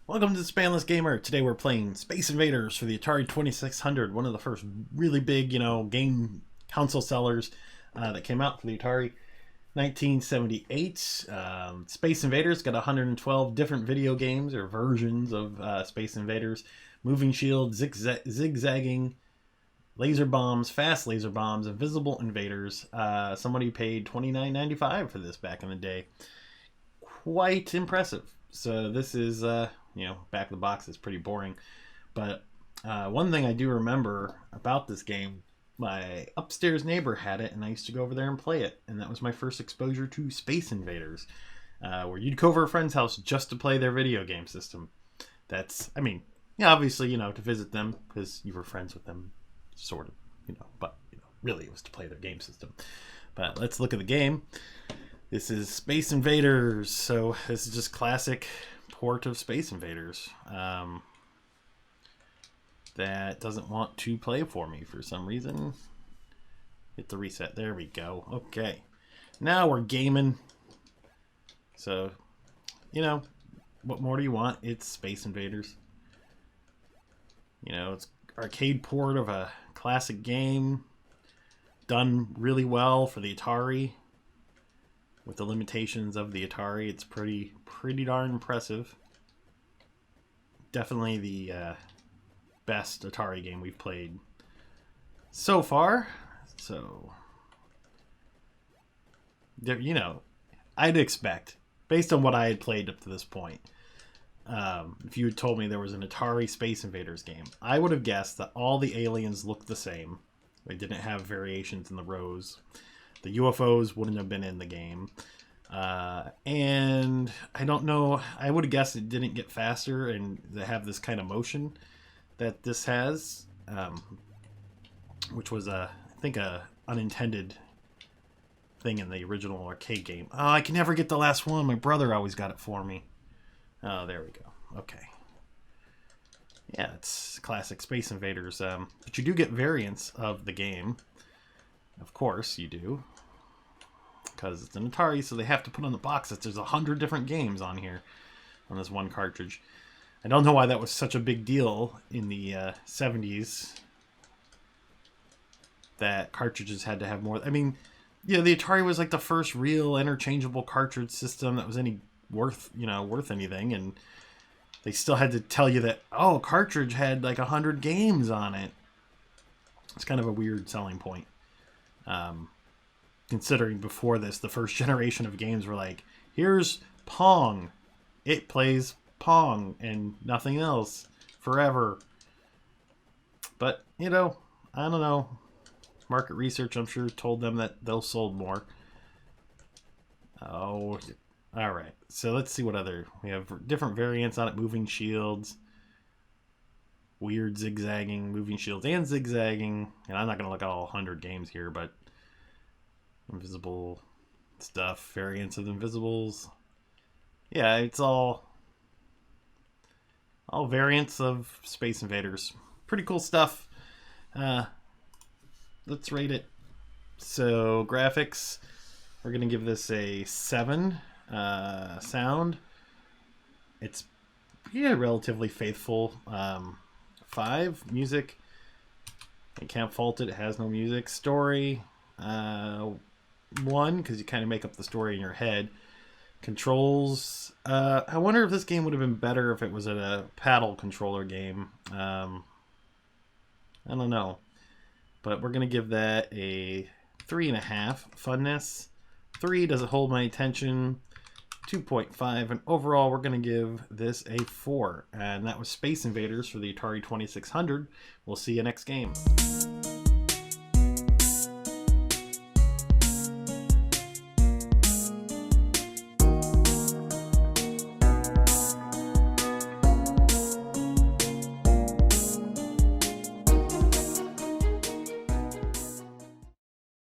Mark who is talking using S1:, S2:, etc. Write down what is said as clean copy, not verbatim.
S1: Welcome to the Spanless Gamer. Today we're playing Space Invaders for the Atari 2600, one of the first really big, game console sellers that came out for the Atari. 1978. Space Invaders got 112 different video games or versions of Space Invaders. Moving shield, zigzagging, laser bombs, fast laser bombs, invisible invaders. Somebody paid $29.95 for this back in the day. Quite impressive. So this is, back of the box is pretty boring. But one thing I do remember about this game, my upstairs neighbor had it, and I used to go over there and play it. And that was my first exposure to Space Invaders, where you'd go over a friend's house just to play their video game system. Obviously, to visit them because you were friends with them, sort of, but, really it was to play their game system. But let's look at the game. This is Space Invaders, so this is just classic port of Space Invaders that doesn't want to play for me for some reason. Hit the reset. There we go. Okay. Now we're gaming. So, what more do you want? It's Space Invaders. It's arcade port of a classic game. Done really well for the Atari. With the limitations of the Atari, it's pretty darn impressive. Definitely the best Atari game we've played so far. So, I'd expect, based on what I had played up to this point, if you had told me there was an Atari Space Invaders game, I would have guessed that all the aliens looked the same. They didn't have variations in the rows. The UFOs wouldn't have been in the game. And I don't know, I would have guessed it didn't get faster and they have this kind of motion that this has, which was, I think, a unintended thing in the original arcade game. Oh, I can never get the last one. My brother always got it for me. Oh, there we go. Okay. Yeah, it's classic Space Invaders. But you do get variants of the game. Of course you do, because it's an Atari, so they have to put on the box that there's 100 different games on here on this one cartridge. I don't know why that was such a big deal in the 70s that cartridges had to have more. I mean, the Atari was like the first real interchangeable cartridge system that was worth anything, and they still had to tell you that, cartridge had like 100 games on it. It's kind of a weird selling point. Considering before this, the first generation of games were like, here's Pong. It plays Pong and nothing else forever. But, I don't know. Market research, I'm sure, told them that they'll sold more. Oh, all right. So let's see what other... We have different variants on it. Moving shields. Weird zigzagging, moving shields, and zigzagging. And I'm not going to look at all 100 games here, but invisible stuff, variants of invisibles. Yeah, it's all variants of Space Invaders. Pretty cool stuff. Let's rate it. So graphics, we're going to give this a 7. Sound, it's relatively faithful. 5. Music, I can't fault it. It has no music. Story, 1, because you kind of make up the story in your head. Controls, I wonder if this game would have been better if it was a paddle controller game. I don't know, but we're gonna give that a 3.5. Funness, 3. Does it hold my attention? 2.5, and overall we're going to give this a 4. And that was Space Invaders for the Atari 2600. We'll see you next game.